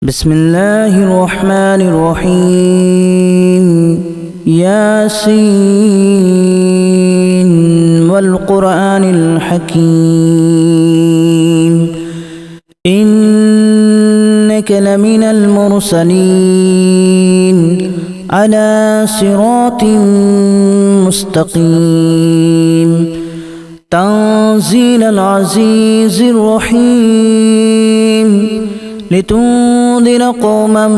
بسم الله الرحمن الرحيم ياسين والقرآن الحكيم إنك لمن المرسلين على صراط مستقيم تنزيل العزيز الرحيم لتنذر قوما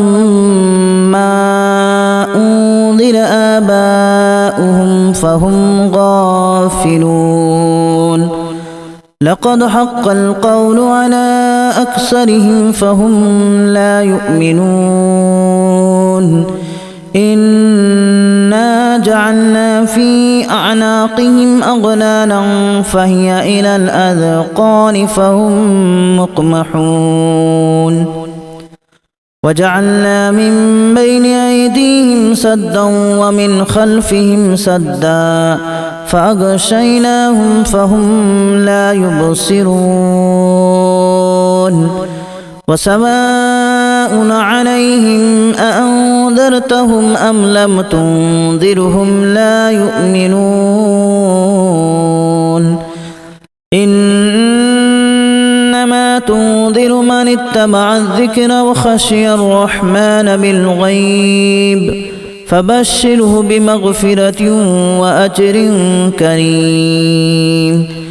ما أنذر آباؤهم فهم غافلون لقد حق القول على أكثرهم فهم لا يؤمنون إنا جعلنا في أعناقهم أغلالا فهي إلى الأذقان فهم مقمحون وجعلنا من بين أيديهم سدا ومن خلفهم سدا فأغشيناهم فهم لا يبصرون وسواء عليهم أأنذرتهم أم لم تنذرهم لا يؤمنون إنما تنذر من اتبع الذكر وخشي الرحمن بالغيب فبشره بمغفرة وأجر كريم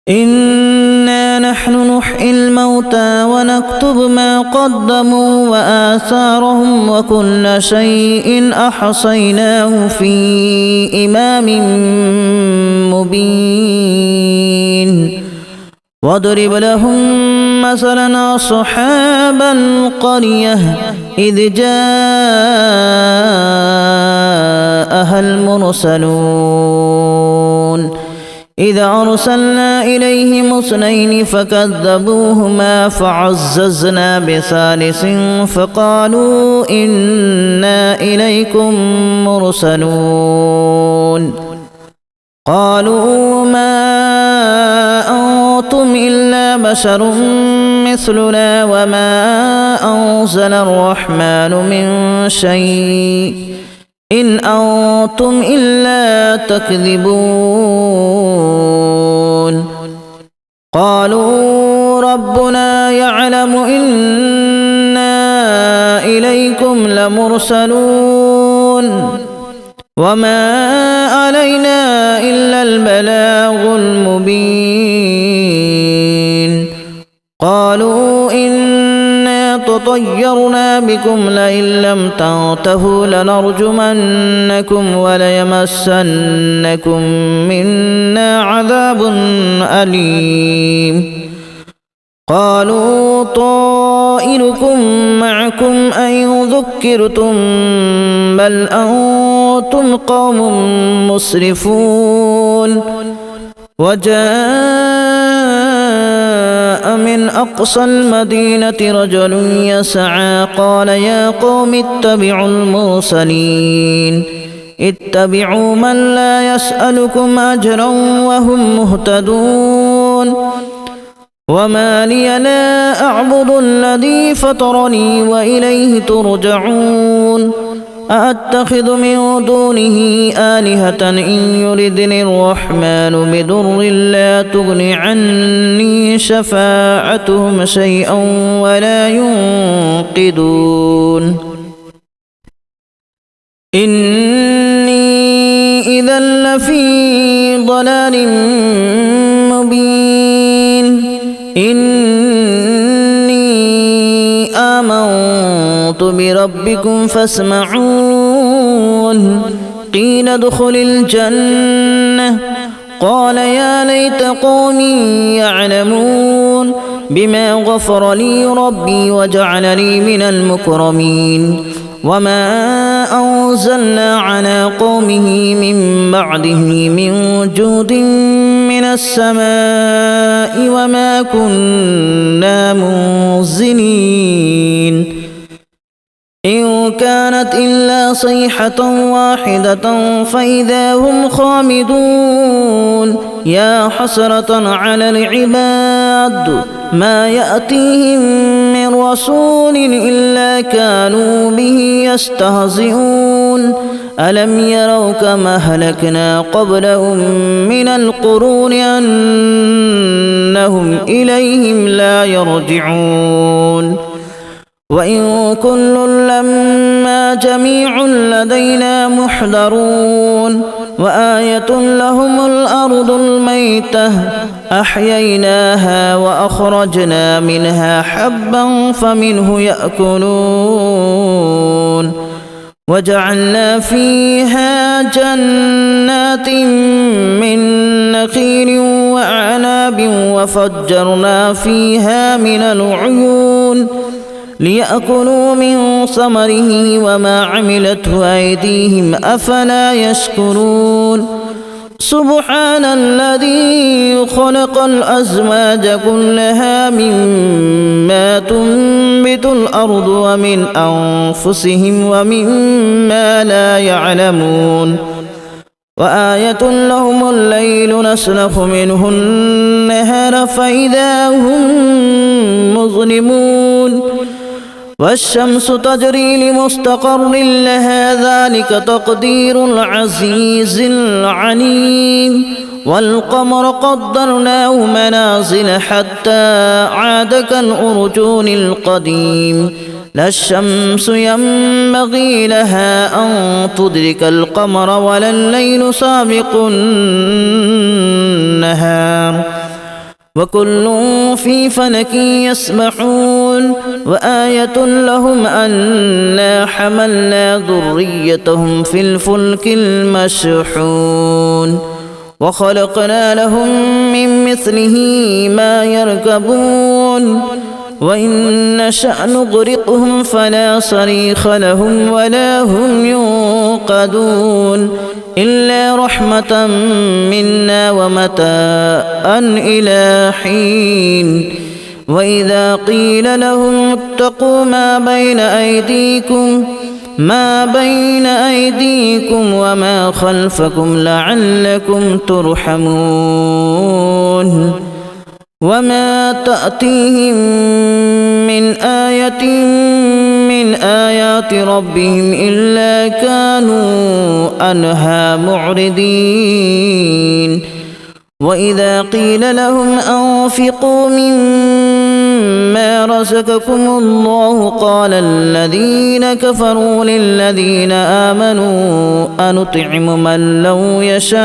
إنا نحن نحيي الموتى ونكتب ما قدموا وآثارهم وكل شيء أحصيناه في إمام مبين واضرب لهم مثلا أصحاب القرية إذ جاءها المرسلون إذا أرسلنا إليهم اثنين فكذبوهما فعززنا بثالث فقالوا إنا إليكم مرسلون قالوا ما أنتم إلا بشر مثلنا وما أنزل الرحمن من شيء إن أنتم إلا تكذبون قالوا ربنا يعلم إنا إليكم لمرسلون وما علينا إلا البلاغ المبين قالوا إنا تطيرنا بكم لئن لم تنتهوا لنرجمنكم وليمسنكم منا عذاب أليم قالوا طائركم معكم أن ذكرتم بل أنتم قوم مسرفون وجاء من أقصى المدينة رجل يسعى قال يا قوم اتبعوا المرسلين اتبعوا من لا يسألكم أجرا وهم مهتدون وما لي لا أعبد الذي فطرني وإليه ترجعون أأتخذ من دونه آلهة إن يردني الرحمن بضر لا تغن عني شفاعتهم شيئا ولا ينقذون إني إذا لفي ضلال مبين إني آمنت بربكم فاسمعون قيل ادخل الجنة قال يا ليت قومي يعلمون بما غفر لي ربي وجعلني من المكرمين وما أنزلنا على قومه من بعده من جود من السماء وما كنا منزلين إن كانت إلا صيحة واحدة فإذا هم خامدون يا حسرة على العباد ما يأتيهم من رسول إلا كانوا به يستهزئون ألم يروا كما أهلكنا قبلهم من القرون أنهم إليهم لا يرجعون وإن كل لما جميع لدينا محضرون وآية لهم الأرض الميتة أحييناها وأخرجنا منها حبا فمنه يأكلون وجعلنا فيها جنات من نخيل وأعناب وفجرنا فيها من العيون ليأكلوا من ثمره وما عملته أيديهم أفلا يشكرون سبحان الذي خلق الأزواج كلها مما تنبت الأرض ومن أنفسهم ومما لا يعلمون وآية لهم الليل نسلخ منه النهار فإذا هم مظلمون والشمس تجري لمستقر لها ذلك تقدير العزيز العليم والقمر قدرناه منازل حتى عاد كالأرجون القديم لا الشمس ينبغي لها أن تدرك القمر ولا الليل سابق النهار وكل في فلك يسبحون وآية لهم أنا حملنا ذريتهم في الفلك المشحون وخلقنا لهم من مثله ما يركبون وإن نشأ نغرقهم فلا صريخ لهم ولا هم ينقذون إلا رحمة منا ومتاعا إلى حين وإذا قيل لهم اتقوا ما بين أيديكم وما خلفكم لعلكم ترحمون وما تأتيهم من آية من آيات ربهم إلا كانوا عنها معرضين وإذا قيل لهم أنفقوا مما رزقكم الله قال الذين كفروا للذين آمنوا أنطعم من لو يشاء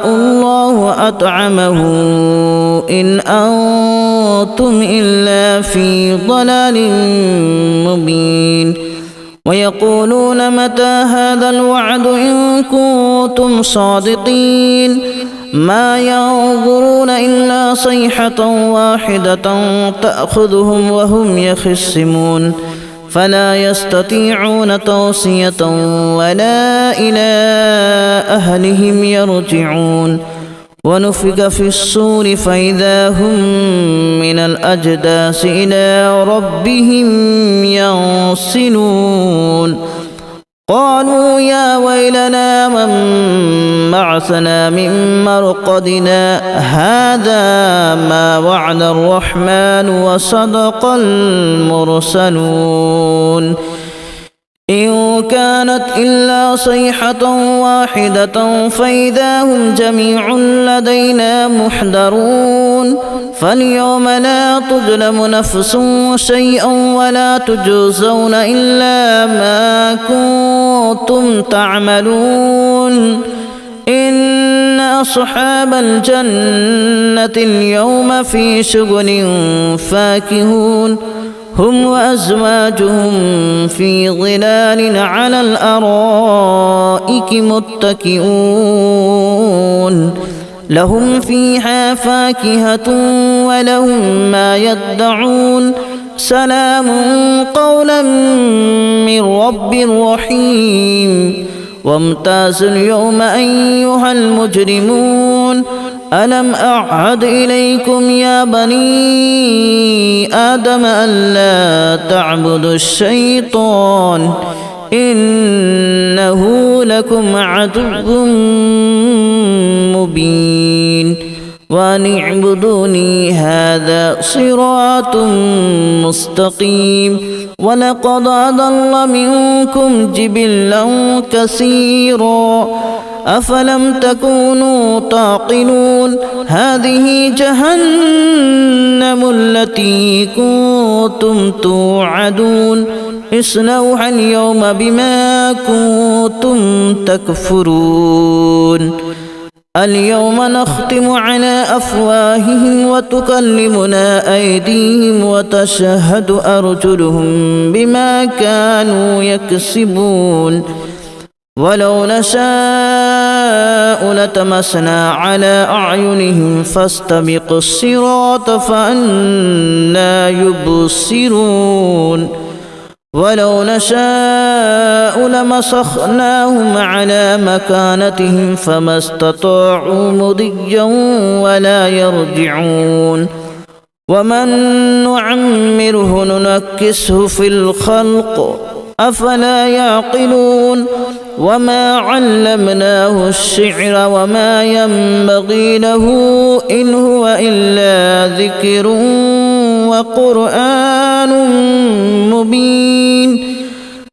الله أطعمه إن أنتم إلا في ضلال مبين ويقولون متى هذا الوعد إن كنتم صادقين ما ينظرون إلا صيحة واحدة تأخذهم وهم يخصمون فلا يستطيعون توصية ولا إلى أهلهم يرجعون ونفخ في الصور فإذا هم من الأجداث إلى ربهم ينسلون قالوا يا ويلنا من بعثنا من مرقدنا هذا ما وعد الرحمن وصدق المرسلون إن كانت إلا صيحة واحدة فإذا هم جميع لدينا محضرون فاليوم لا تظلم نفس شيئا ولا تجزون إلا ما كنتم تعملون إن أصحاب الجنة اليوم في شغل فاكهون هم وأزواجهم في ظلال على الأرائك متكئون لهم فيها فاكهة ولهم ما يدعون سلام قولا من رب رحيم وامتازوا اليوم أيها المجرمون ألم أعهد إليكم يا بني آدم ألا تعبدوا الشيطان إنه لكم عدو مبين وأن اعبدوني هذا صراط مستقيم ولقد أضل منكم جبلا كثيرا أفلم تكونوا تعقلون هذه جهنم التي كنتم توعدون اصلوها اليوم بما كنتم تكفرون اليوم نختم على أفواههم وتكلمنا أيديهم وتشهد أرجلهم بما كانوا يكسبون ولو نشاء لتمسنا على أعينهم فاستبقوا الصراط فأنى يبصرون ولو نشاء لمسخناهم على مكانتهم فما استطاعوا مضيا ولا يرجعون ومن نعمره ننكسه في الخلق أفلا يعقلون وما علمناه الشعر وما ينبغي له إن هو إلا ذكر وقرآن مبين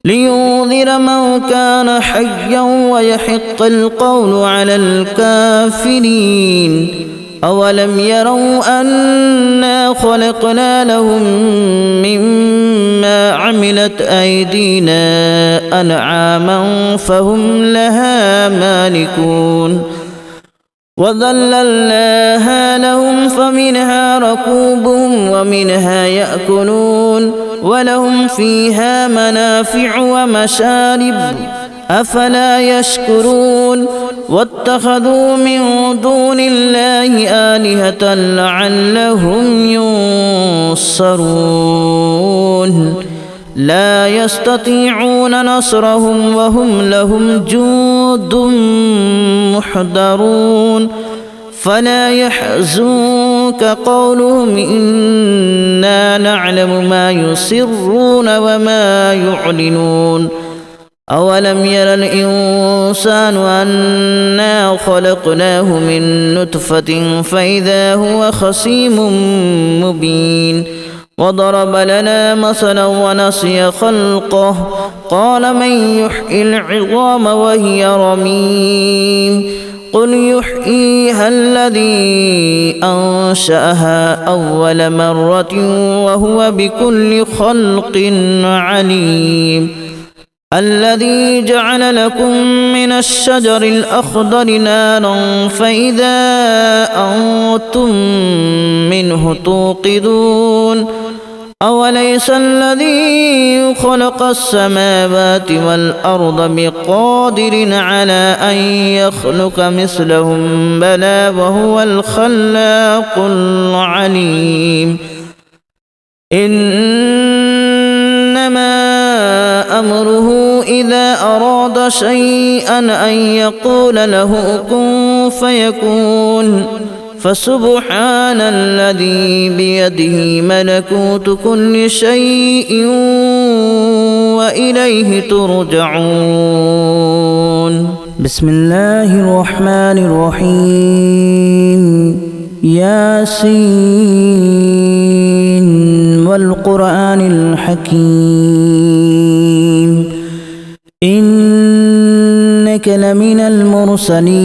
لينذر من كان حيا ويحق القول على الكافرين أولم يروا أنا خلقنا لهم مما عملت أيدينا أنعاما فهم لها مالكون وذللناها لهم فمنها ركوبهم ومنها يأكلون ولهم فيها منافع ومشارب أفلا يشكرون واتخذوا من دون الله آلهة لعلهم ينصرون لا يستطيعون نصرهم وهم لهم جند محضرون فلا يحزنك قولهم إنا نعلم ما يسرون وما يعلنون أولم ير الإنسان أنا خلقناه من نطفة فإذا هو خصيم مبين وضرب لنا مثلا ونسي خلقه قال من يحيي العظام وهي رميم قل يحييها الذي أنشأها أول مرة وهو بكل خلق عليم الذي جعل لكم من الشجر الأخضر نارا فإذا أنتم منه توقدون أوليس الذي خلق السماوات والأرض بقادر على أن يخلق مثلهم بلى وهو الخلاق العليم إنما أمره إذا أراد شيئا أن يقول له كن فيكون فسبحان الذي بيده ملكوت كل شيء وإليه ترجعون بسم الله الرحمن الرحيم ياسين والقرآن الحكيم إنك لمن المرسلين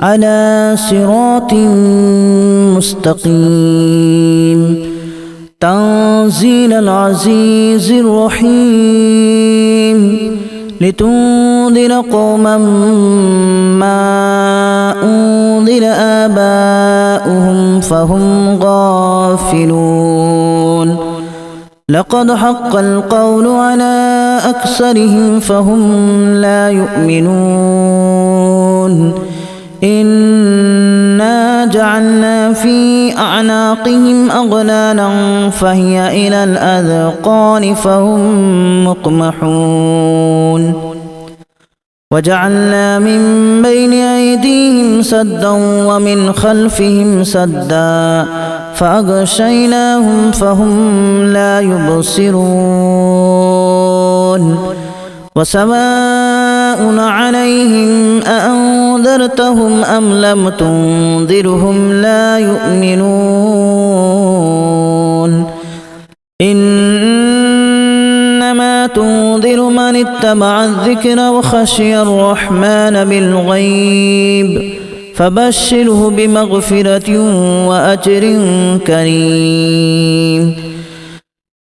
على صراط مستقيم تنزيل العزيز الرحيم لتنذر قوما ما أنذر آباؤهم فهم غافلون لقد حق القول على أكثرهم فهم لا يؤمنون إنا جعلنا في أعناقهم أغلالا فهي إلى الأذقان فهم مقمحون وجعلنا من بين أيديهم سدا ومن خلفهم سدا فأغشيناهم فهم لا يبصرون وسواء عليهم أأنذرتهم أم لم تنذرهم لا يؤمنون إنما تنذر من اتبع الذكر وخشي الرحمن بالغيب فبشره بمغفرة وأجر كريم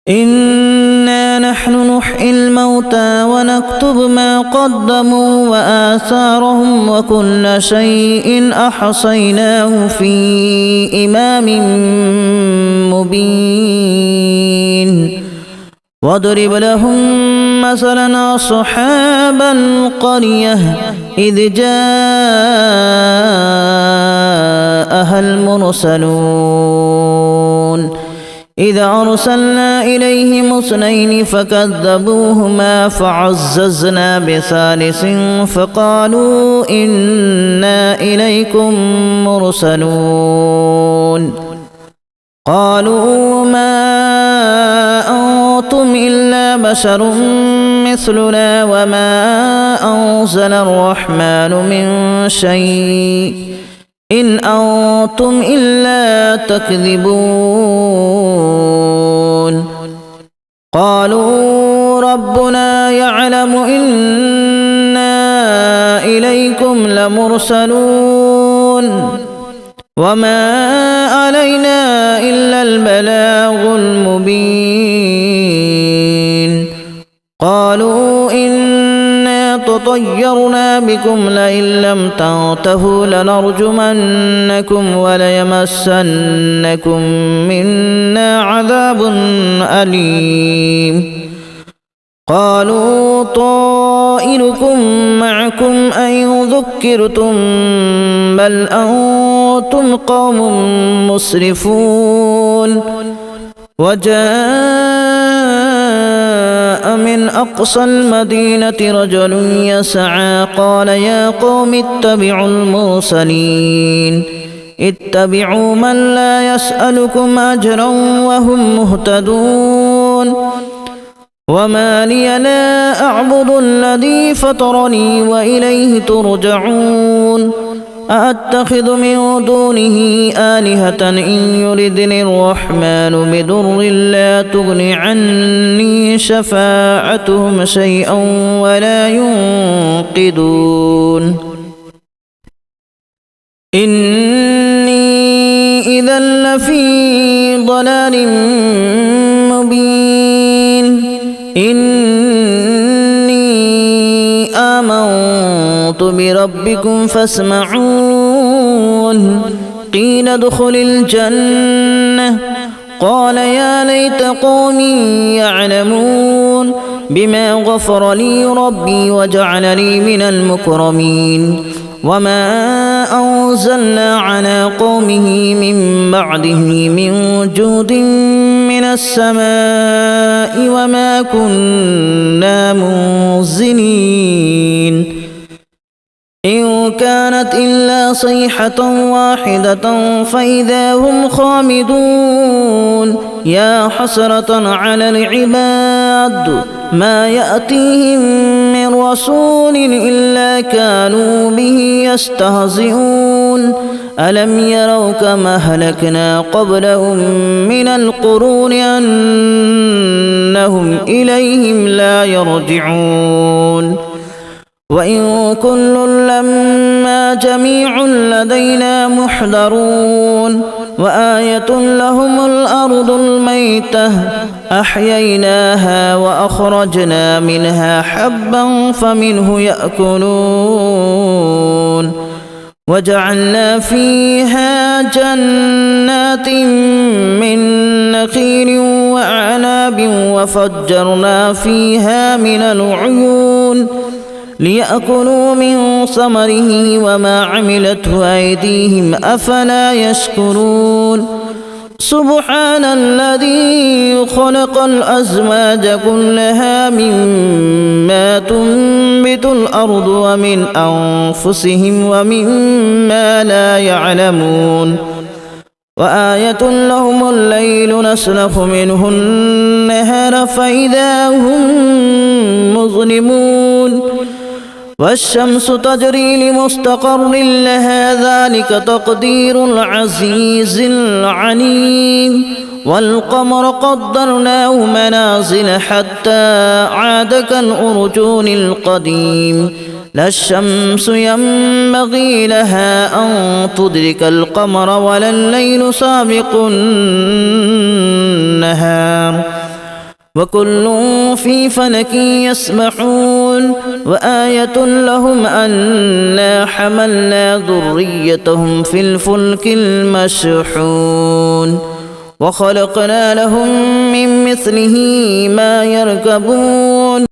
إنا نحن نحيي الموتى ونكتب ما قدموا وآثارهم وكل شيء أحصيناه في إمام مبين واضرب لهم مثلا أصحاب القرية إذ جاءها المرسلون إذا أرسلنا إليهم اثنين فكذبوهما فعززنا بثالث فقالوا إنا إليكم مرسلون قالوا ما أنتم إلا بشر مثلنا وما أنزل الرحمن من شيء إن أنتم إلا تكذبون قالوا ربنا يعلم إنا إليكم لمرسلون وما علينا إلا البلاغ المبين قالوا إنا تطيرنا بكم لئن لم تنتهوا لنرجمنكم وليمسنكم منا عذاب أليم قالوا طائركم معكم أن ذكرتم بل أنتم قوم مسرفون وجاء من أقصى المدينة رجل يسعى قال يا قوم اتبعوا المرسلين اتبعوا من لا يسألكم أجرا وهم مهتدون وما لي لا أعبد الذي فطرني وإليه ترجعون أأتخذ من دونه آلهة إن يردني الرحمن بضر لا تغن عني شفاعتهم شيئا ولا ينقذون إني إذا لفي ضلال مبين إني آمنت بربكم فاسمعون قيل ادخل الجنة قال يا ليت قومي يعلمون بما غفر لي ربي وجعلني من المكرمين وما أنزلنا على قومه من بعده من جود من السماء وما كنا منزلين إن كانت إلا صيحة واحدة فإذا هم خامدون يا حسرة على العباد ما يأتيهم من رسول إلا كانوا به يستهزئون ألم يروا كما أهلكنا قبلهم من القرون أنهم إليهم لا يرجعون وإن كل لما جميع لدينا محضرون وآية لهم الأرض الميتة أحييناها وأخرجنا منها حبا فمنه يأكلون وجعلنا فيها جنات من نخيل وأعناب وفجرنا فيها من العيون ليأكلوا من ثمره وما عملته أيديهم أفلا يشكرون سبحان الذي خلق الأزواج كلها مما تنبت الأرض ومن أنفسهم ومما لا يعلمون وآية لهم الليل نسلخ منه النهار فإذا هم مظلمون والشمس تجري لمستقر لها ذلك تقدير العزيز العليم والقمر قدرناه منازل حتى عاد كالأرجون القديم لا الشمس ينبغي لها أن تدرك القمر ولا الليل سابق النهار وكل في فلك يسبحون وآية لهم أنا حملنا ذريتهم في الفلك المشحون وخلقنا لهم من مثله ما يركبون